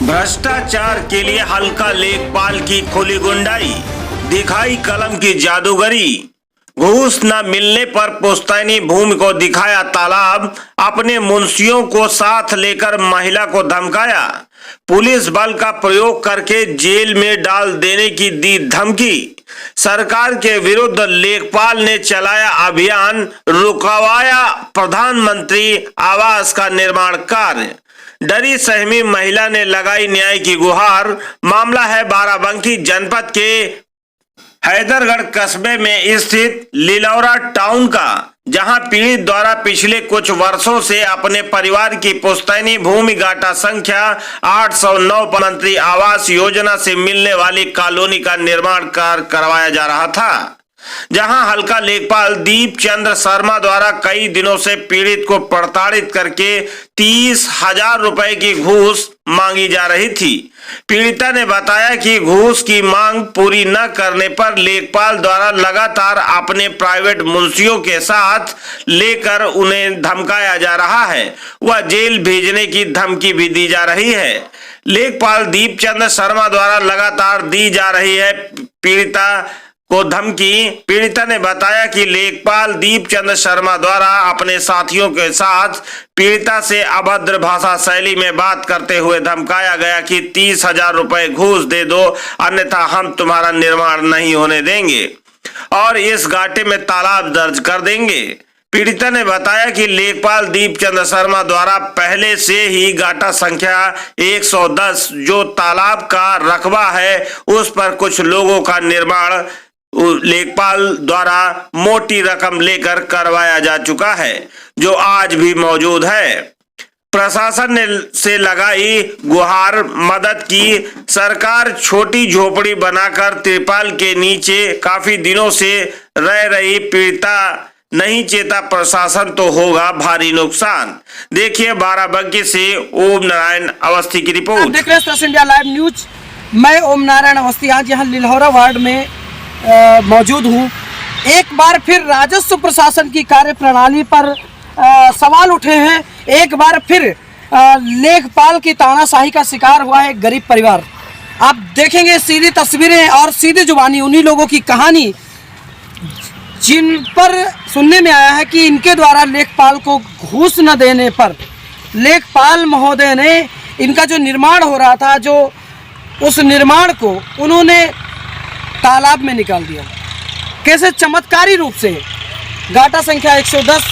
भ्रष्टाचार के लिए हल्का लेखपाल की खुली गुंडाई, दिखाई कलम की जादूगरी। घूस न मिलने पर पुश्तैनी भूमि को दिखाया तालाब, अपने मुंशियों को साथ लेकर महिला को धमकाया। पुलिस बल का प्रयोग करके जेल में डाल देने की दी धमकी। सरकार के विरुद्ध लेखपाल ने चलाया अभियान, रुकवाया प्रधानमंत्री आवास का निर्माण कार्य। डरी सहमी महिला ने लगाई न्याय की गुहार। मामला है बाराबंकी जनपद के हैदरगढ़ कस्बे में स्थित लिलौरा टाउन का, जहां पीड़ित द्वारा पिछले कुछ वर्षों से अपने परिवार की पुश्तैनी भूमि गाटा संख्या 809 प्रधानमंत्री आवास योजना से मिलने वाली कॉलोनी का निर्माण कार्य करवाया जा रहा था, जहां हल्का लेखपाल दीप चंद्र शर्मा द्वारा कई दिनों से पीड़ित को प्रताड़ित करके 30,000 रुपए की घूस मांगी जा रही थी। पीड़िता ने बताया कि घूस की मांग पूरी न करने पर लेखपाल द्वारा लगातार अपने प्राइवेट मुंशियों के साथ लेकर उन्हें धमकाया जा रहा है। वह जेल भेजने की धमकी भी दी जा रही है। लेखपाल दीप चंद्र शर्मा द्वारा लगातार दी जा रही है पीड़िता को धमकी। पीड़िता ने बताया कि लेखपाल दीप चंद्र शर्मा द्वारा अपने साथियों के साथ पीड़िता से अभद्र भाषा शैली में बात करते हुए धमकाया गया कि 30,000 रुपए घूस दे दो, अन्यथा हम तुम्हारा निर्माण नहीं होने देंगे और इस गाटे में तालाब दर्ज कर देंगे। पीड़िता ने बताया कि लेखपाल दीप चंद्र शर्मा द्वारा पहले से ही गाटा संख्या 110 जो तालाब का रकबा है, उस पर कुछ लोगों का निर्माण लेखपाल द्वारा मोटी रकम लेकर करवाया जा चुका है, जो आज भी मौजूद है। प्रशासन ने से लगाई गुहार मदद की। सरकार छोटी झोपड़ी बनाकर तिरपाल के नीचे काफी दिनों से रह रही पीड़िता नहीं चेता प्रशासन तो होगा भारी नुकसान। देखिए बाराबंकी से ओम नारायण अवस्थी की रिपोर्ट। देख रहे हैं इंडिया लाइव न्यूज। मैं ओम नारायण अवस्थी आज यहाँ लिलौरा वार्ड में मौजूद हूँ। एक बार फिर राजस्व प्रशासन की कार्य प्रणाली पर सवाल उठे हैं। एक बार फिर लेखपाल की तानाशाही का शिकार हुआ है एक गरीब परिवार। आप देखेंगे सीधी तस्वीरें और सीधी जुबानी उन्हीं लोगों की कहानी जिन पर सुनने में आया है कि इनके द्वारा लेखपाल को घूस न देने पर लेखपाल महोदय ने इनका जो निर्माण हो रहा था, जो उस निर्माण को उन्होंने तालाब में निकाल दिया। कैसे चमत्कारी रूप से गाटा संख्या 110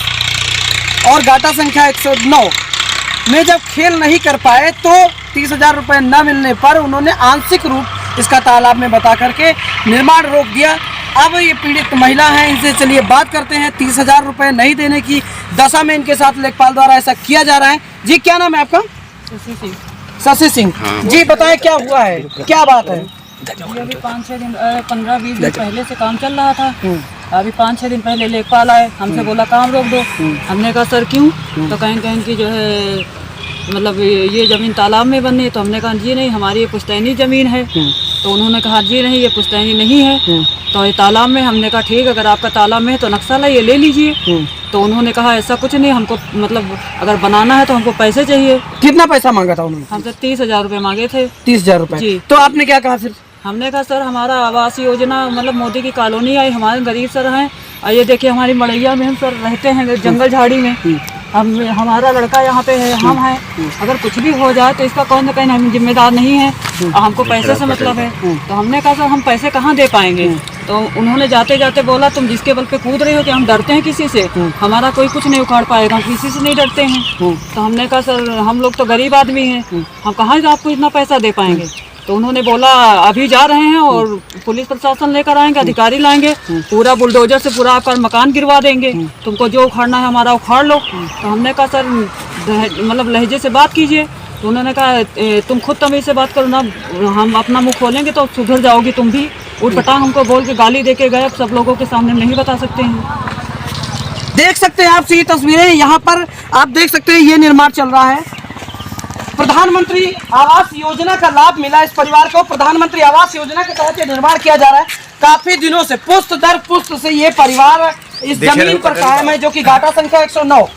और गाटा संख्या 109 में जब खेल नहीं कर पाए तो 30,000 रुपये न मिलने पर उन्होंने आंशिक रूप इसका तालाब में बता करके निर्माण रोक दिया। अब ये पीड़ित महिला हैं, इनसे चलिए बात करते हैं। 30,000 रुपये नहीं देने की दशा में इनके साथ लेखपाल द्वारा ऐसा किया जा रहा है। जी क्या नाम है आपका? शशि सिंह। जी बताएं क्या हुआ है, क्या बात है? अभी 5-6 दिन 15-20 दिन पहले से काम चल रहा था। अभी 5-6 दिन पहले लेखपाल आए, हमसे बोला काम रोक दो। हमने कहा सर क्यों? तो कहीं की जो है मतलब ये ज़मीन तालाब में बननी है। तो हमने कहा जी नहीं, हमारी ये पुश्तैनी ज़मीन है। तो उन्होंने कहा जी नहीं, ये पुश्तैनी नहीं है, तो ये तालाब में। हमने कहा ठीक, अगर आपका तालाब में है तो नक्शा लाइए, ले लीजिए। तो उन्होंने कहा ऐसा कुछ नहीं, हमको मतलब अगर बनाना है तो हमको पैसे चाहिए। कितना पैसा मांगा था उन्होंने? हमसे 30,000 रुपये मांगे थे। 30,000 रुपये जी। तो आपने क्या कहा फिर? हमने कहा सर हमारा आवास योजना मतलब मोदी की कॉलोनी आई, हमारे गरीब सर हैं, और ये देखिए हमारी मड़ैया में हम सर रहते हैं जंगल झाड़ी में। हमारा लड़का यहाँ पे है, हम हैं, अगर कुछ भी हो जाए तो इसका कौन न कहीं हम जिम्मेदार नहीं है और हमको पैसे से मतलब है। तो हमने कहा सर हम पैसे कहाँ दे पाएंगे? तो उन्होंने जाते जाते बोला तुम जिसके बल पे कूद रहे हो, कि हम डरते हैं किसी से? हमारा कोई कुछ नहीं उखाड़ पाएगा, हम किसी से नहीं डरते हैं। तो हमने कहा सर हम लोग तो गरीब आदमी हैं, हम कहाँ आपको इतना पैसा दे पाएंगे? तो उन्होंने बोला अभी जा रहे हैं और पुलिस प्रशासन लेकर आएंगे, अधिकारी लाएंगे, पूरा बुलडोजर से पूरा आपका मकान गिरवा देंगे, तुमको जो उखाड़ना है हमारा उखाड़ लो। तो हमने कहा सर मतलब लहजे से बात कीजिए। तो उन्होंने कहा तुम खुद तमीज़ से बात करो ना, हम अपना मुंह खोलेंगे तो सुधर जाओगी तुम भी। उठपटांग हमको बोल के गाली दे के गए, सब लोगों के सामने नहीं बता सकते हैं। देख सकते हैं आप ये तस्वीरें, यहाँ पर आप देख सकते हैं ये निर्माण चल रहा है। प्रधानमंत्री आवास योजना का लाभ मिला इस परिवार को। प्रधानमंत्री आवास योजना के तहत ये निर्माण किया जा रहा है। काफी दिनों से पुश्त दर पुश्त से ये परिवार इस जमीन पर कायम है, जो कि गाटा संख्या 109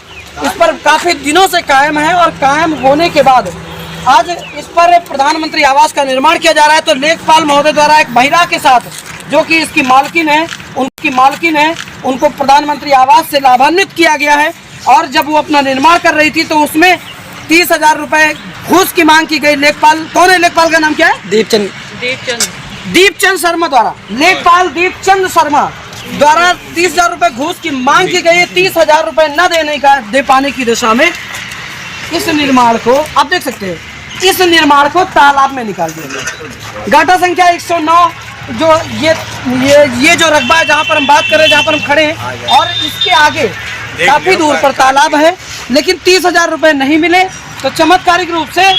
इस पर काफी दिनों से कायम है। और कायम होने के बाद आज इस पर प्रधानमंत्री आवास का निर्माण किया जा रहा है, तो लेखपाल महोदय द्वारा एक महिला के साथ, जो कि इसकी मालकिन है, उनको प्रधानमंत्री आवास से लाभान्वित किया गया है। और जब वो अपना निर्माण कर रही थी तो उसमें 30,000 रुपए घूस की मांग की गई। लेखपाल कौन है? लेखपाल का नाम क्या है? दीपचंद शर्मा द्वारा, लेखपाल दीपचंद शर्मा द्वारा 30,000 रुपए घूस की मांग की गई। 30,000 रुपए न दे पाने की दशा में इस निर्माण को आप देख सकते हैं, इस निर्माण को तालाब में निकाल दिया गया। गाटा संख्या 109 जो ये जो रकबा है जहाँ पर हम बात कर रहे हैं, जहाँ पर हम खड़े हैं, और इसके आगे काफी दूर पर तालाब है, लेकिन 30,000 रुपए नहीं मिले, तो चमत्कारिक रूप से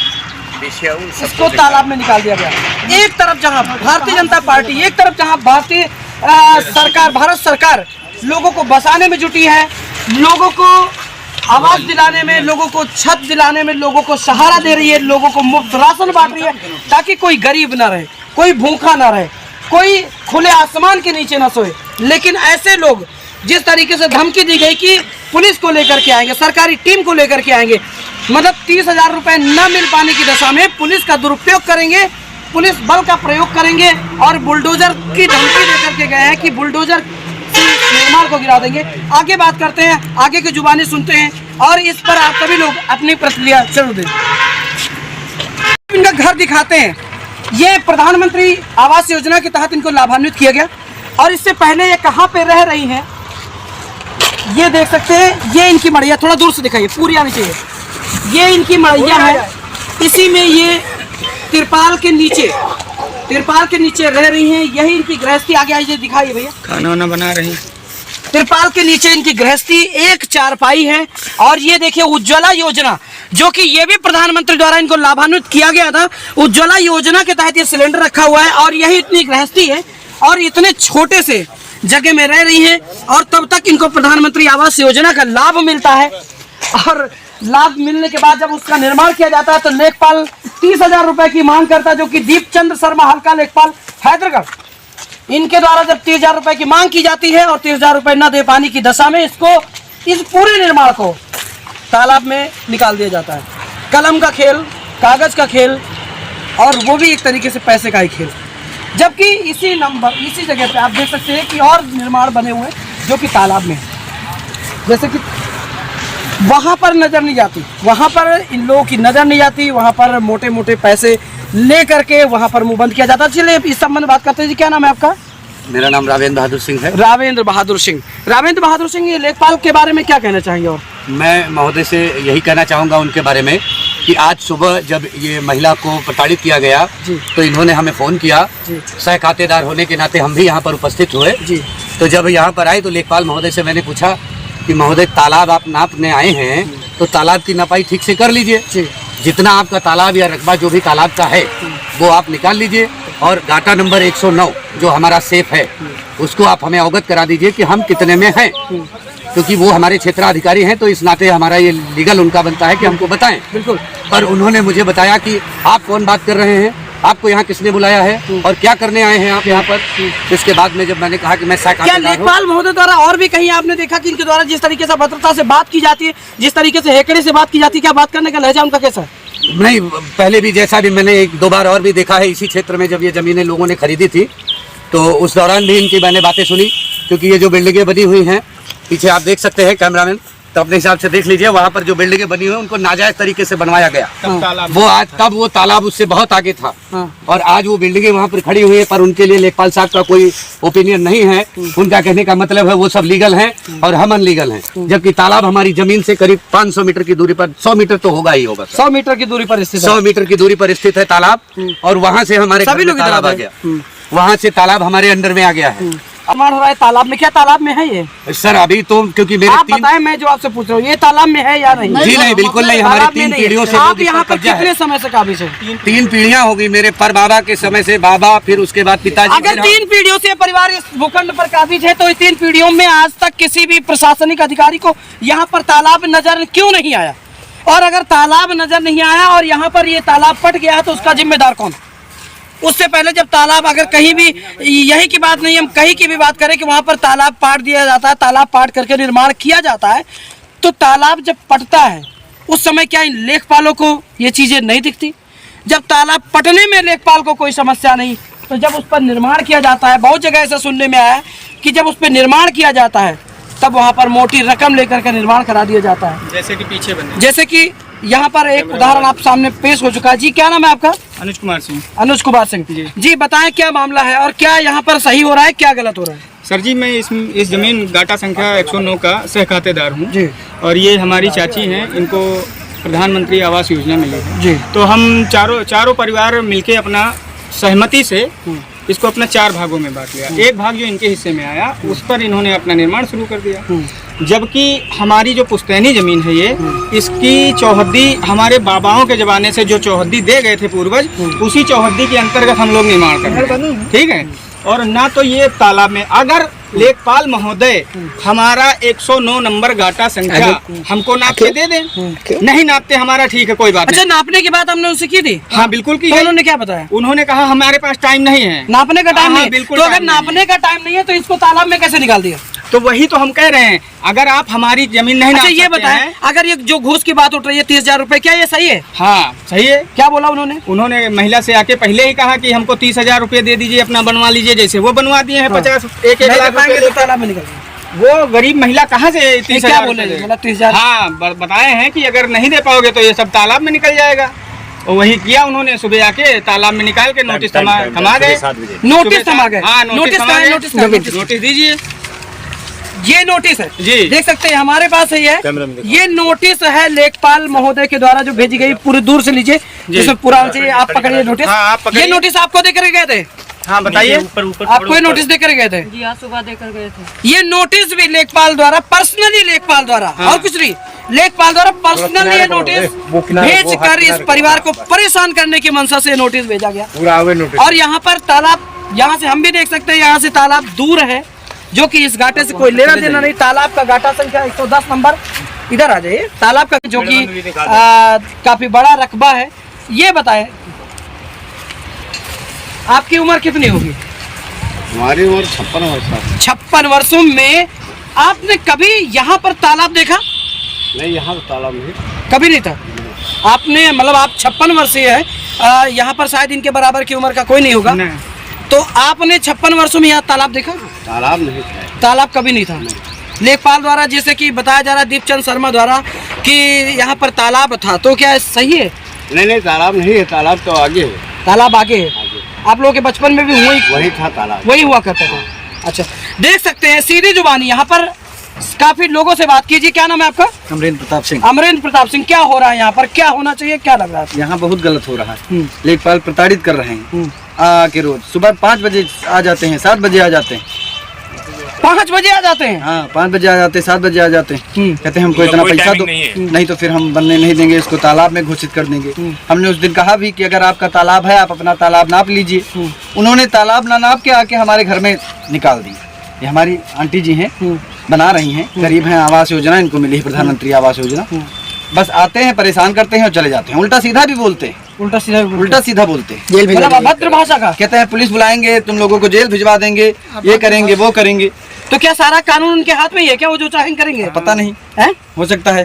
इसको तालाब में निकाल दिया गया। एक तरफ जहाँ भारतीय जनता पार्टी, एक तरफ जहाँ भारतीय सरकार, भारत सरकार लोगों को बसाने में जुटी है, लोगों को आवास दिलाने में, लोगों को छत दिलाने में, लोगों को सहारा दे रही है, लोगों को मुफ्त राशन बांट रही है, ताकि कोई गरीब ना रहे, कोई भूखा ना रहे, कोई खुले आसमान के नीचे ना सोए। लेकिन ऐसे लोग, जिस तरीके से धमकी दी गई कि पुलिस को लेकर के आएंगे, सरकारी टीम को लेकर के आएंगे, मतलब 30,000 रुपए न मिल पाने की दशा में पुलिस का दुरुपयोग करेंगे, पुलिस बल का प्रयोग करेंगे, और बुलडोजर की धमकी देकर के गए हैं कि बुलडोजर निर्माण को गिरा देंगे। आगे बात करते हैं, आगे की जुबानी सुनते हैं, और इस पर आप सभी लोग अपनी प्रतिक्रिया जरूर दें। इनका घर दिखाते हैं। ये प्रधानमंत्री आवास योजना के तहत इनको लाभान्वित किया गया, और इससे पहले ये कहाँ पे रह रही हैं ये देख सकते हैं। ये इनकी मड़ैया, थोड़ा दूर से दिखाइए, पूरी आनी चाहिए। ये इनकी मड़ैया है, इसी में ये तिरपाल के नीचे रह रही हैं। यही इनकी गृहस्थी। आगे आइए, दिखाइए भैया, खाना वाना बना रही। तिरपाल के नीचे इनकी गृहस्थी, एक चारपाई है। और ये देखिए उज्ज्वला योजना, जो कि ये भी प्रधानमंत्री द्वारा इनको लाभान्वित किया गया था। उज्ज्वला योजना के तहत ये सिलेंडर रखा हुआ है, और यही इतनी गृहस्थी है, और इतने छोटे से जगह में रह रही हैं, और तब तक इनको प्रधानमंत्री आवास योजना का लाभ मिलता है। और लाभ मिलने के बाद जब उसका निर्माण किया जाता है, तो लेखपाल 30,000 रुपए की मांग करता है, जो कि दीपचंद शर्मा, हल्का लेखपाल, हैदराबाद, इनके द्वारा जब 30,000 रुपए की मांग की जाती है, और 30,000 रुपए न दे पाने की दशा में इसको, इस पूरे निर्माण को तालाब में निकाल दिया जाता है। कलम का खेल, कागज का खेल, और वो भी एक तरीके से पैसे का ही खेल। जबकि इसी जगह पे आप देख सकते हैं कि और निर्माण बने हुए हैं जो कि तालाब में है। जैसे कि वहाँ पर नजर नहीं जाती, वहाँ पर इन लोगों की नजर नहीं जाती, वहाँ पर मोटे मोटे पैसे ले करके वहाँ पर मुंह बंद किया जाता है। चलिए इस संबंध में बात करते हैं। जी, क्या नाम है आपका? मेरा नाम रावेंद्र बहादुर सिंह है। रावेंद्र बहादुर सिंह, ये लेखपाल के बारे में क्या कहना चाहेंगे? और मैं महोदय से यही कहना चाहूँगा उनके बारे में कि आज सुबह जब ये महिला को प्रताड़ित किया गया, तो इन्होंने हमें फ़ोन किया। सह खातेदार होने के नाते हम भी यहाँ पर उपस्थित हुए। तो जब यहाँ पर आए तो लेखपाल महोदय से मैंने पूछा कि महोदय, तालाब आप नापने आए हैं, तो तालाब की नपाई ठीक से कर लीजिए। जितना आपका तालाब या रकबा जो भी तालाब का है वो आप निकाल लीजिए, और गाटा नंबर 109 जो हमारा सेफ है उसको आप हमें अवगत करा दीजिए कि हम कितने में हैं, क्योंकि वो हमारे क्षेत्राधिकारी हैं, तो इस नाते हमारा ये लीगल उनका बनता है कि हमको बताएं। बिल्कुल। पर उन्होंने मुझे बताया कि आप कौन बात कर रहे हैं, आपको यहाँ किसने बुलाया है, और क्या करने आए हैं आप यहाँ पर। इसके बाद में जब मैंने कहा कि मैं क्या लेखपाल महोदय द्वारा और भी कहीं आपने देखा कि इनके द्वारा जिस तरीके से भद्रता से बात की जाती है, जिस तरीके से हेकड़े से बात की जाती है, क्या बात करने का लहजा उनका कैसा है? नहीं, पहले भी जैसा भी मैंने 1-2 बार और भी देखा है इसी क्षेत्र में, जब ये ज़मीनें लोगों ने खरीदी थी तो उस दौरान भी इनकी मैंने बातें सुनी। क्योंकि ये जो बिल्डिंगें बनी हुई हैं, पीछे आप देख सकते हैं कैमरामैन, तो अपने हिसाब से देख लीजिए, वहाँ पर जो बिल्डिंगें बनी हुई हैं उनको नाजायज तरीके से बनवाया गया। तब वो तालाब उससे बहुत आगे था, और आज वो बिल्डिंगें वहाँ पर खड़ी हुई है, पर उनके लिए लेखपाल साहब का कोई ओपिनियन नहीं है। उनका कहने का मतलब है वो सब लीगल हैं और हम अनलीगल हैं, जबकि तालाब हमारी जमीन से करीब 500 मीटर की दूरी पर, 100 मीटर तो होगा ही होगा, 100 मीटर की दूरी पर स्थित, 100 मीटर की दूरी पर स्थित है तालाब। और वहाँ से हमारे सभी लोग तालाब आ गया, वहाँ से तालाब हमारे अंडर में आ गया है। निर्माण हो रहा है तालाब में, क्या तालाब में है ये? सर अभी तो क्योंकि मेरे आप बताएं, मैं जो आपसे पूछ रहा हूँ, ये तालाब में है या नहीं? जी नहीं, बिल्कुल नहीं, हमारी 3 पीढ़ियों से आप यहाँ पर कितने समय से काबिज हैं? 3 पीढ़ियाँ होगी मेरे पर बाबा के समय से, बाबा, फिर उसके बाद पिताजी। अगर 3 पीढ़ियों से परिवार इस भूखंड पर काबिज है, तो 3 पीढ़ियों में आज तक किसी भी प्रशासनिक अधिकारी को यहाँ पर तालाब नजर क्यों नहीं आया? और अगर तालाब नजर नहीं आया और यहाँ पर ये तालाब पट गया है, तो उसका जिम्मेदार कौन? उससे पहले जब तालाब, अगर कहीं भी, यही की बात नहीं, हम कहीं की भी बात करें कि वहाँ पर तालाब पाट दिया जाता है, तालाब पाट करके निर्माण किया जाता है, तो तालाब जब पटता है उस समय क्या इन लेखपालों को ये चीजें नहीं दिखती? जब तालाब पटने में लेखपाल को कोई समस्या नहीं, तो जब उस पर निर्माण किया जाता है, बहुत जगह ऐसा सुनने में आया है कि जब उस पर निर्माण किया जाता है तब वहाँ पर मोटी रकम लेकर के निर्माण करा दिया जाता है। जैसे कि पीछे बने, जैसे कि यहाँ पर एक उदाहरण आप सामने पेश हो चुका है। जी क्या नाम है आपका? अनुज कुमार सिंह। अनुज कुमार सिंह जी, बताएं क्या मामला है और क्या यहाँ पर सही हो रहा है, क्या गलत हो रहा है? सर जी, मैं इस जमीन गाटा संख्या 109 का सहखातेदार हूँ जी। और ये हमारी चाची हैं, इनको प्रधानमंत्री आवास योजना मिली है जी। तो हम चारों परिवार मिलके अपना सहमति से इसको अपना 4 भागों में बांट लिया। एक भाग जो इनके हिस्से में आया उस पर इन्होंने अपना निर्माण शुरू कर दिया, जबकि हमारी जो पुश्तैनी जमीन है ये, इसकी चौहद्दी हमारे बाबाओं के जमाने से जो चौहद्दी दे गए थे पूर्वज, उसी चौहद्दी के अंतर्गत हम लोग निर्माण कर रहे हैं। ठीक है, और ना तो ये तालाब में, अगर लेखपाल महोदय हमारा 109 नंबर गाटा संख्या हमको नाप के दे दें, नहीं नापते हमारा ठीक है, कोई बात अच्छा, नहीं। नापने की बात हमने उनसे की थी? हाँ बिल्कुल की तो है। उन्होंने क्या बताया? उन्होंने कहा हमारे पास टाइम नहीं है, नापने का टाइम हाँ, नहीं। बिल्कुल तो अगर टाइम नहीं है। नापने का टाइम नहीं है तो इसको तालाब में कैसे निकाल दिया? तो वही तो हम कह रहे हैं, अगर आप हमारी जमीन नहीं अच्छा नाप ये सकते बताएं, हैं। अगर ये जो घूस की बात उठ रही है 30,000 रुपए, क्या ये सही है? हाँ सही है। क्या बोला उन्होंने? उन्होंने महिला से आके पहले ही कहा कि हमको 30,000 रुपये दे दीजिए, अपना बनवा लीजिए, जैसे वो बनवा दिए हैं। 50-1 लाख पाएंगे रुपए तो तालाब में निकल गया। वो गरीब महिला कहाँ से 30,000 क्या बोले? रुपये बोला 30,000। हाँ बताए हैं कि अगर नहीं दे पाओगे तो ये सब तालाब में निकल जाएगा। और वही किया उन्होंने, सुबह आके तालाब में निकाल के नोटिस थमा गए। नोटिस थमा गए? हाँ नोटिस नोटिस का है, नोटिस नोटिस दीजिए। ये नोटिस है जी। देख सकते हैं हमारे पास है ये नोटिस है लेखपाल महोदय के द्वारा जो भेजी गई। पूरी दूर से लीजिए, जिसमें पुरान से आप पकड़िए नोटिस। हाँ, आप पकड़िए। ये नोटिस आपको देकर गए थे? हाँ बताइए। आपको ये नोटिस देकर गए थे? जी, आज सुबह देकर गए थे। ये नोटिस भी लेखपाल द्वारा, पर्सनली लेखपाल द्वारा, हाँ। और कुछ नहीं, लेखपाल द्वारा पर्सनली ये नोटिस भेज कर इस परिवार को परेशान करने की मंशा से नोटिस भेजा गया। और यहाँ पर तालाब, यहाँ से हम भी देख सकते हैं, यहाँ से तालाब दूर है, जो कि इस घाटे से कोई लेना देना नहीं। तालाब का घाटा संख्या 110 नंबर, इधर आ जाइए। तालाब का जो कि काफी बड़ा रकबा है। ये बताएं, आपकी उम्र कितनी होगी? हमारी उम्र 56 वर्ष। 56 वर्षों में आपने कभी यहाँ पर तालाब देखा? नहीं, यहाँ तो तालाब नहीं, कभी नहीं था। आपने मतलब आप 56 वर्षीय है, यहाँ पर शायद इनके बराबर की उम्र का कोई नहीं होगा। नहीं। तो आपने 56 वर्षों में यहाँ तालाब देखा? तालाब नहीं था। तालाब कभी नहीं था। लेखपाल द्वारा जैसे कि बताया जा रहा है, दीपचंद शर्मा द्वारा, कि यहाँ पर तालाब था, तो क्या सही है? नहीं, तालाब नहीं है, तालाब तो आगे है। तालाब आगे है। आप लोगों के बचपन में भी वही था तालाब, वही हुआ करता था। अच्छा, देख सकते हैं सीधी जुबानी यहाँ पर काफी लोगों से बात कीजिए। क्या नाम है आपका? अमरेंद्र प्रताप सिंह। अमरेंद्र प्रताप सिंह, क्या हो रहा है यहाँ पर, क्या होना चाहिए, क्या लग रहा है? यहाँ बहुत गलत हो रहा है। लेखपाल प्रताड़ित कर रहे हैं। आके रोज सुबह 5 बजे आ जाते हैं, 7 बजे आ जाते हैं। 5 बजे आ जाते हैं? हाँ, 5 बजे आ जाते हैं, 7 बजे आ जाते हैं। कहते हैं हमको इतना पैसा दो, नहीं तो फिर हम बनने नहीं देंगे, इसको तालाब में घोषित कर देंगे। हमने उस दिन कहा भी कि अगर आपका तालाब है, आप अपना तालाब नाप लीजिए। उन्होंने तालाब ना नाप के आके हमारे घर में निकाल दी। ये हमारी आंटी जी हैं, बना रही हैं, गरीब हैं, आवास योजना इनको मिली है, प्रधानमंत्री आवास योजना। बस आते हैं, परेशान करते हैं और चले जाते हैं। उल्टा सीधा भी बोलते हैं, उल्टा सीधा बोलते हैं। जेल भेजा, अभद्र भाषा का। कहते हैं पुलिस बुलाएंगे, तुम लोगों को जेल भिजवा देंगे, ये करेंगे, वो करेंगे। तो क्या सारा कानून उनके हाथ में ही है क्या? वो जो चाहें करेंगे? पता नहीं है, हो सकता है।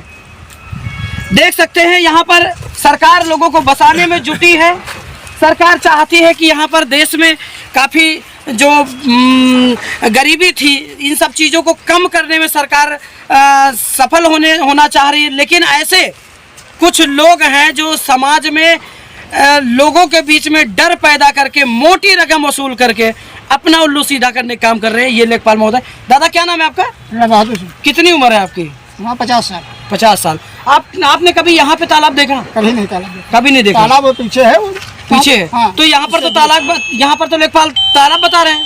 देख सकते हैं यहाँ पर सरकार लोगों को बसाने में जुटी है। सरकार चाहती है कि यहाँ पर देश में काफी जो गरीबी थी, इन सब चीजों को कम करने में सरकार सफल होना चाह रही है। लेकिन ऐसे कुछ लोग हैं जो समाज में लोगों के बीच में डर पैदा करके मोटी रकम वसूल करके अपना उल्लू सीधा करने का काम कर रहे हैं। ये लेखपाल महोदय। दादा क्या नाम है आपका? बहादुर सिंह। कितनी उम्र है आपकी? वहाँ 50 साल। 50 साल। आपने कभी यहाँ पे तालाब देखा? कभी नहीं तालाब। कभी नहीं देखा। तालाब वो पीछे है, वो पीछे है। हाँ। तो यहाँ पर तो तालाब, यहाँ पर तो लेखपाल तालाब बता रहे हैं।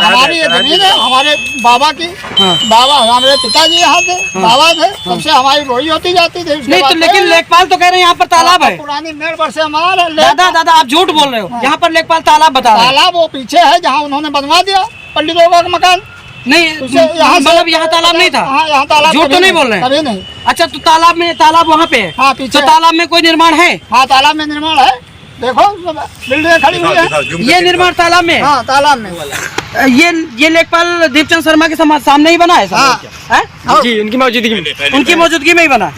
हमारी ये जमीन है, हमारे बाबा की। बाबा हमारे पिताजी यहाँ थे, बाबा थे, सबसे हमारी रोई होती जाती थी। नहीं तो लेकिन लेखपाल तो कह रहे हैं यहाँ पर तालाब है। पुरानी मेड़ पर से हमारा दादा आप झूठ बोल रहे हो। यहाँ पर लेखपाल तालाब बता रहे हैं। तालाब वो पीछे है, जहाँ उन्होंने बनवा दिया पंडितों का मकान। नहीं, मतलब यहाँ तालाब नहीं था। हाँ, यहाँ तालाब झूठ तो नहीं बोल रहे हैं? कभी नहीं। अच्छा, तो तालाब वहाँ पे है? हाँ, पीछे। तो तालाब में कोई निर्माण है? हाँ, तालाब में निर्माण है, देखो बिल्डिंग खड़ी हुई है। ये निर्माण तालाब में? हाँ, तालाब में। ये लेखपाल दीपचंद शर्मा के सामने ही बना है? हाँ। जी, उनकी मौजूदगी में ही बना।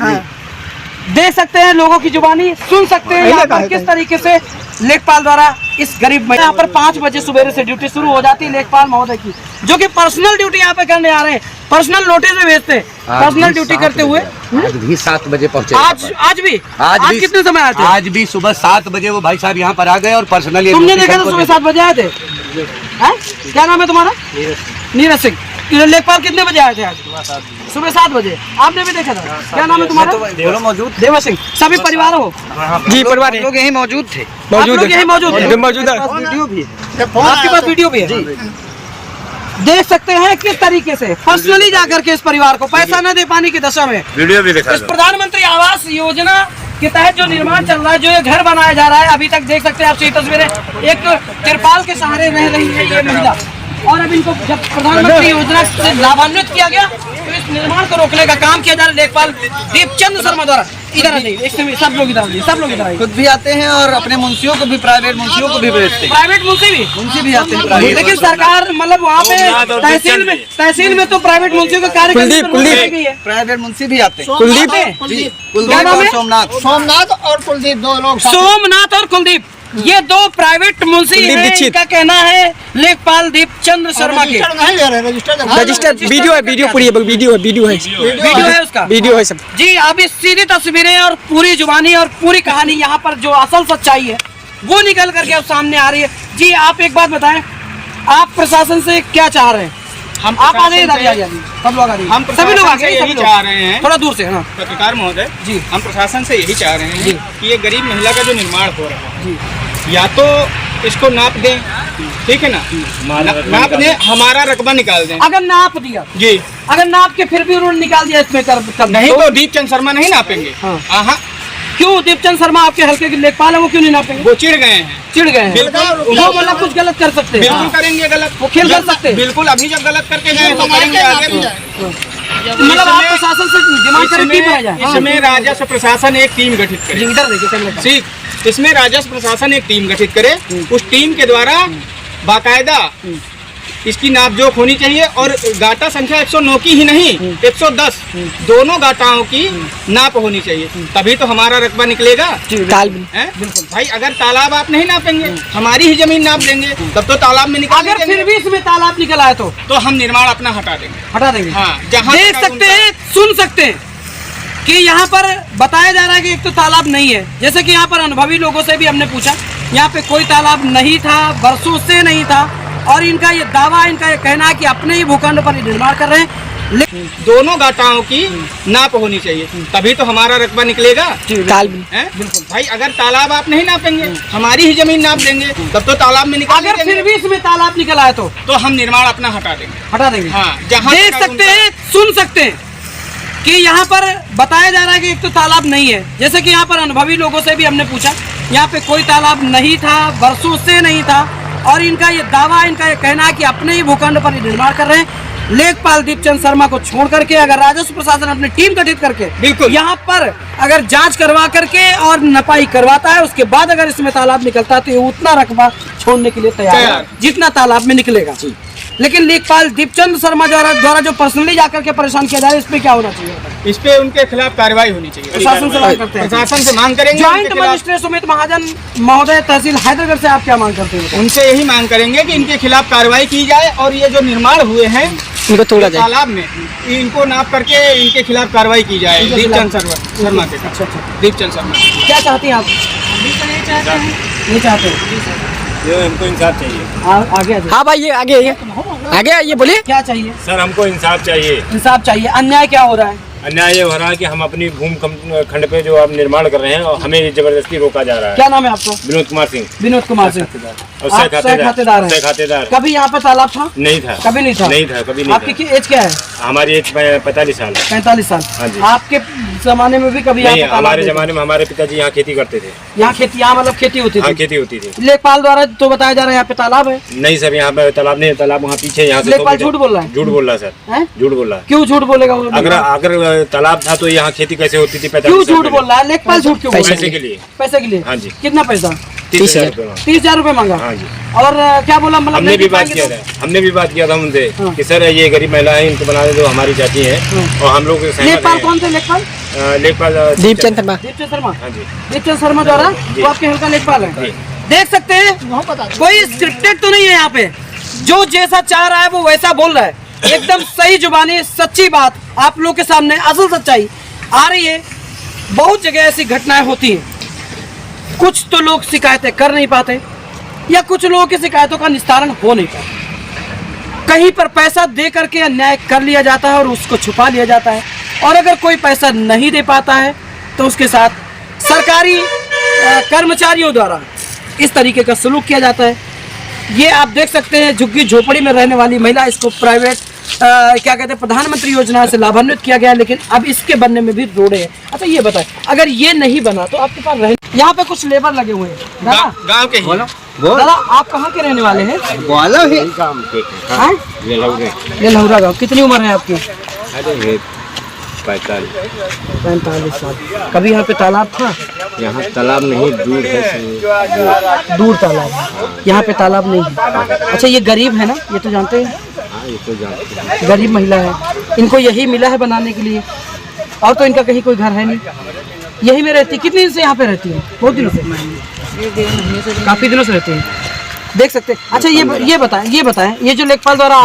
देख सकते हैं लोगों की जुबानी, सुन सकते हैं यहाँ पर किस तरीके से लेखपाल द्वारा इस गरीब महिला यहाँ पर 5 बजे सुबह से ड्यूटी शुरू हो जाती है लेखपाल महोदय की, जो कि पर्सनल ड्यूटी यहाँ पे करने आ रहे हैं, पर्सनल नोटिस में भेजते हैं, पर्सनल ड्यूटी करते हुए। आज भी 7 बजे पहुंचे। आज भी कितने समय आए थे? आज भी सुबह 7 बजे वो भाई साहब यहाँ पर आ गए और पर्सनली तुमने देखा था सुबह 7 बजे आए थे? क्या नाम है तुम्हारा? नीरज सिंह। लेखपाल कितने बजे आए थे आज? सुबह 7 बजे। आपने भी देखा था? क्या नाम है तुम्हारा? मौजूद देवा सिंह। सभी परिवार हो? जी परिवार लोग यही मौजूद थे। आप लोग यही मौजूद थे? मौजूद है। वीडियो भी है। आपके पास वीडियो भी है? देख सकते हैं किस तरीके से पर्सनली जाकर के इस परिवार को पैसा न दे पाने की दशा में वीडियो भी दिखा इस प्रधानमंत्री आवास योजना के तहत जो निर्माण चल रहा है, जो ये घर बनाया जा रहा है, अभी तक देख सकते हैं आप ये तस्वीरें, एक तिरपाल के सहारे रह रही है ये महिला, और अब इनको जब प्रधानमंत्री योजना से लाभान्वित किया गया तो इस निर्माण को रोकने का काम किया जा रहा है लेखपाल दीपचंद शर्मा द्वारा। इधर आइए, सब लोग इधर आइए, सब लोग इधर आइए। खुद भी आते हैं और अपने मुंशियों को भी, प्राइवेट मुंशियों को भी भेजते हैं। प्राइवेट मुंशी भी आते हैं, लेकिन सरकार मतलब वहाँ पे तहसील में तो प्राइवेट मुंशियों का कार्य प्राइवेट मुंशी भी आते हैं। क्या नाम है? सोमनाथ और कुलदीप, 2 लोग। सोमनाथ और कुलदीप, ये 2 प्राइवेट मुंशी हैं। इनका कहना है लेखपाल दीपचंद शर्मा के नहीं ले रहे रजिस्टर वीडियो है उसका वीडियो है सब। जी अभी सीधी तस्वीरें और पूरी जुबानी और पूरी कहानी यहाँ पर जो असल सच्चाई है वो निकल करके अब सामने आ रही है। जी आप एक बात बताएं, आप प्रशासन से क्या चाह रहे हैं? हम आप आ जाइए, सब लोग आ जाइए, हम सभी लोग आ प्रशासन से गए, यही चाह रहे हैं, थोड़ा दूर से हाँ। पत्रकार महोदय जी, हम प्रशासन से यही चाह रहे हैं कि ये गरीब महिला का जो निर्माण हो रहा है, या तो इसको नाप दें, ठीक है ना, नाप दें, हमारा रकबा निकाल दें। अगर नाप दिया जी, अगर नाप के फिर भी उन्होंने निकाल दिया इसमें कर नहीं तो दीपचंद शर्मा नहीं नापेंगे। हाँ, क्यों? दीपचंद शर्मा आपके हल्के के लेखपाल है, वो क्यों नहीं नापेंगे? वो चिढ़ गए हैं, बिल्कुल। वो मतलब कुछ गलत कर सकते हैं, बिल्कुल करेंगे गलत, वो खेल कर सकते हैं, बिल्कुल। अभी जब गलत करके गए तो करेंगे आगे भी। मतलब आप प्रशासन से डिमांड करें टीम बनाया जाए। इसमें राजस्व प्रशासन एक टीम गठित करे। इधर देखिए, ठीक, इसमें राजस्व प्रशासन एक टीम गठित करे, उस टीम के द्वारा बाकायदा इसकी नापजोक होनी चाहिए, और गाटा संख्या 109 की ही नहीं 110 दोनों गाटाओं की नाप होनी चाहिए, तभी तो हमारा रकबा निकलेगा। बिल्कुल भाई, अगर तालाब आप नहीं नापेंगे, हमारी ही जमीन नाप देंगे, तब तो तालाब में निकाल अगर फिर भी इसमें तालाब निकल आए तो हम निर्माण अपना हटा देंगे। हाँ, जहाँ देख सकते हैं, सुन सकते हैं कि यहाँ पर बताया जा रहा है कि एक तो तालाब नहीं है, जैसे कि यहाँ पर अनुभवी लोगों से भी हमने पूछा, यहाँ पे कोई तालाब नहीं था, बरसों से नहीं था, और इनका ये दावा, इनका ये कहना है कि अपने ही भूखंड पर निर्माण कर रहे हैं, लेकिन दोनों गाटाओं की नाप होनी चाहिए, तभी तो हमारा रकबा निकलेगा। बिल्कुल भाई, अगर तालाब आप नहीं नापेंगे, हमारी ही जमीन नाप देंगे, तब तो तालाब में निकाल अगर फिर भी इसमें तालाब निकल आए तो हम निर्माण अपना हटा देंगे। हाँ, जहाँ देख सकते हैं, सुन सकते हैं कि यहाँ पर बताया जा रहा है कि एक तो तालाब नहीं है, जैसे कि यहाँ पर अनुभवी लोगों से भी हमने पूछा, यहाँ पे कोई तालाब नहीं था, बरसों से नहीं था, और इनका ये दावा, इनका ये कहना है कि अपने ही भूखंड पर निर्माण कर रहे हैं। लेखपाल दीपचंद शर्मा को छोड़ करके अगर राजस्व प्रशासन अपनी टीम गठित करके बिल्कुल यहाँ पर अगर जांच करवा करके और नपाई करवाता है, उसके बाद अगर इसमें तालाब निकलता है तो ये उतना रकबा छोड़ने के लिए तैयार है जितना तालाब में निकलेगा। लेकिन लेखपाल दीपचंद शर्मा द्वारा जो पर्सनली जाकर के परेशान किया जा रहा है, इस पे क्या होना चाहिए? इस पे उनके खिलाफ कार्रवाई होनी चाहिए। प्रशासन से मांग करते हैं, प्रशासन से मांग करेंगे। ज्वाइंट मजिस्ट्रेट सुमित महाजन महोदय, तहसील हैदरगढ़ से आप क्या मांग करते हैं? उनसे यही मांग करेंगे कि इनके खिलाफ कार्रवाई की जाए, और ये जो निर्माण हुए हैं इनको तोड़ा जाए, तालाब में इनको नाप करके इनके खिलाफ कार्रवाई की जाए। दीपचंद शर्मा के, दीपचंद शर्मा क्या चाहती हैं आप? नहीं चाहते, ये हमको इंसाफ चाहिए। आगे हाँ भाई, ये आगे आइए, बोलिए क्या चाहिए? सर हमको इंसाफ चाहिए। इंसाफ चाहिए। अन्याय क्या हो रहा है? अन्याय ये हो रहा है कि हम अपनी भूमि खंड पे जो आप निर्माण कर रहे हैं और हमें जबरदस्ती रोका जा रहा है। क्या नाम है आपका? विनोद कुमार सिंह। विनोद कुमार सिंह, और खातेदार हैं। कभी यहाँ पर तालाब था? नहीं था, कभी नहीं था, नहीं था, कभी नहीं। आपकी एज क्या है? हमारी एज 45 साल। 45 साल। हाँ जी। आपके जमाने में भी कभी नहीं? हमारे जमाने में हमारे पिताजी यहाँ खेती करते थे। यहाँ खेती, यहाँ मतलब खेती होती थी? खेती होती थी। लेखपाल द्वारा तो बताया जा रहा है यहाँ पे तालाब है। नहीं सर, यहाँ पे तालाब नहीं है, तालाब वहाँ पीछे। यहाँ से लेखपाल झूठ बोल रहा है? झूठ बोल रहा है सर, झूठ बोल रहा है। क्यों झूठ बोलेगा? अगर तालाब था तो यहाँ खेती कैसे होती थी? क्यों झूठ बोल रहा है? लेखपाल झूठ क्यों बोल रहा है? पैसे के लिए। पैसे के लिए? हाँ जी। कितना पैसा? 30,000 रुपए मांगा। हाँ जी। और क्या बोला, मतलब हमने नहीं भी दे बात पाएंगे किया तो? था, हमने भी बात किया था उनसे हाँ। कि सर ये गरीब महिला है, इनको बना दे दो, हमारी चाची है। और हम लोग सहमत लेखपाल हैं। कौन थे? लेखपाल लेखपाल दीपचंद शर्मा। दीपचंद शर्मा, हाँ जी। दीपचंद शर्मा द्वारा वो आपके हल्का लेखपाल है। देख सकते हैं कोई स्क्रिप्टेड तो नहीं है यहाँ पे, जो जैसा चाह रहा है वो वैसा बोल रहा है। एकदम सही जुबानी, सच्ची बात आप लोग के सामने, असल सच्चाई आ रही है। बहुत जगह ऐसी घटनाएं होती हैं, कुछ तो लोग शिकायतें कर नहीं पाते या कुछ लोगों की शिकायतों का निस्तारण हो नहीं पाता। कहीं पर पैसा दे करके अन्याय कर लिया जाता है और उसको छुपा लिया जाता है, और अगर कोई पैसा नहीं दे पाता है तो उसके साथ सरकारी कर्मचारियों द्वारा इस तरीके का सलूक किया जाता है। ये आप देख सकते हैं, झुग्गी झोपड़ी में रहने वाली महिला, इसको प्राइवेट क्या कहते हैं, प्रधानमंत्री योजना से लाभान्वित किया गया, लेकिन अब इसके बनने में भी रोड़े हैं। अच्छा ये बताएं, अगर ये नहीं बना तो आपके पास रहे, यहाँ पे कुछ लेबर लगे हुए हैं दादा, गाँव के ही। दादा आप कहाँ के रहने वाले हैं? हाँ? ये लहुरा गाँव। कितनी उम्र है आपकी? 45 साल। कभी यहाँ पे तालाब था? यहाँ तालाब नहीं, दूर है। दूर तालाब, यहाँ पे तालाब नहीं है। अच्छा ये गरीब है ना, ये तो जानते हैं, ये तो जानते हैं। गरीब महिला है, इनको यही मिला है बनाने के लिए, और तो इनका कहीं कोई घर है नहीं, यही में रहती। कितने दिन से यहाँ पे रहती है? बहुत दिनों से, काफी दिनों से रहती है। देख सकते हैं। अच्छा ये बताएं ये जो लेखपाल द्वारा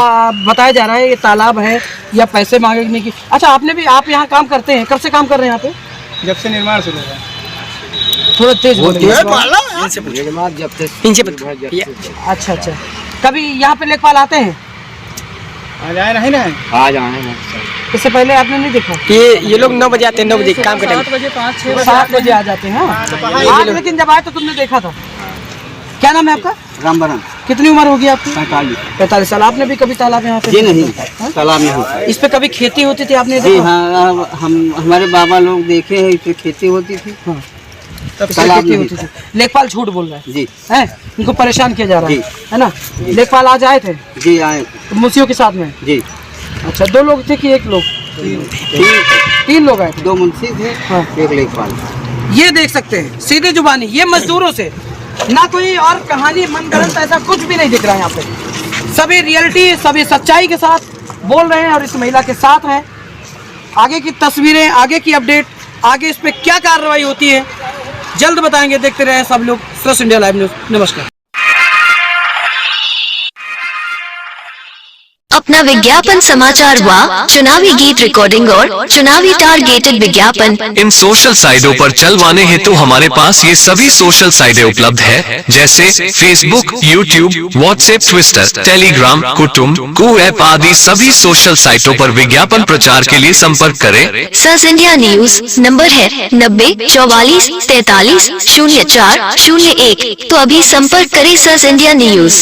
बताया जा रहा है, ये तालाब है या पैसे मांगने की? अच्छा आप यहाँ काम करते हैं, कब से काम कर रहे हैं यहाँ पे? जब से निर्माण शुरू हुआ। थोड़ा तेज बोलिए। अच्छा कभी यहाँ पे लेखपाल आते हैं? आज आए नहीं ना? आज आए हैं। इससे पहले आपने नहीं देखा? ये लोग 9 बजे आते हैं, 9 बजे काम करते हैं। 7 बजे 5-6 7 बजे आ जाते हैं। आज लेकिन जब आए तो तुमने देखा था। क्या नाम है आपका? रामबरन। कितनी उम्र होगी आपकी? 45 साल। आपने भी कभी तालाब यहाँ पे? जी नहीं, तालाब नहीं होता। इस पे कभी खेती होती थी आपने जी देखा? हाँ, हमारे बाबा लोग देखे हैं, इस पे खेती होती थी। हाँ। तब तालाब खेती नहीं होती थी। लेखपाल झूठ बोल रहा है जी, है, इनको परेशान किया जा रहा जी। है ना? लेखपाल आज आए थे जी आए मुंशियों के साथ में? जी। अच्छा 2 लोग थे कि 1 लोग? 3 लोग आए थे। 2 मुंशी थे, हाँ। 1 लेखपाल। ये देख सकते हैं सीधे जुबानी, ये मजदूरों से, ना कोई और कहानी मनगढ़ंत ऐसा कुछ भी नहीं दिख रहा है यहाँ पे। सभी रियलिटी, सभी सच्चाई के साथ बोल रहे हैं और इस महिला के साथ हैं। आगे की तस्वीरें, आगे की अपडेट, आगे इस पे क्या कार्रवाई होती है जल्द बताएंगे। देखते रहे सब लोग स्वस्थ इंडिया लाइव न्यूज। नमस्कार। अपना विज्ञापन, समाचार व चुनावी गीत रिकॉर्डिंग और चुनावी टारगेटेड विज्ञापन इन सोशल साइटों पर चलवाने हेतु हमारे पास ये सभी सोशल साइटें उपलब्ध है, जैसे Facebook, YouTube, WhatsApp, Twitter, Telegram, कुटुंब, ऐप आदि सभी सोशल साइटों पर विज्ञापन प्रचार के लिए संपर्क करें। सस इंडिया न्यूज नंबर है 90 44 43 04 01। तो अभी संपर्क करें सस इंडिया न्यूज।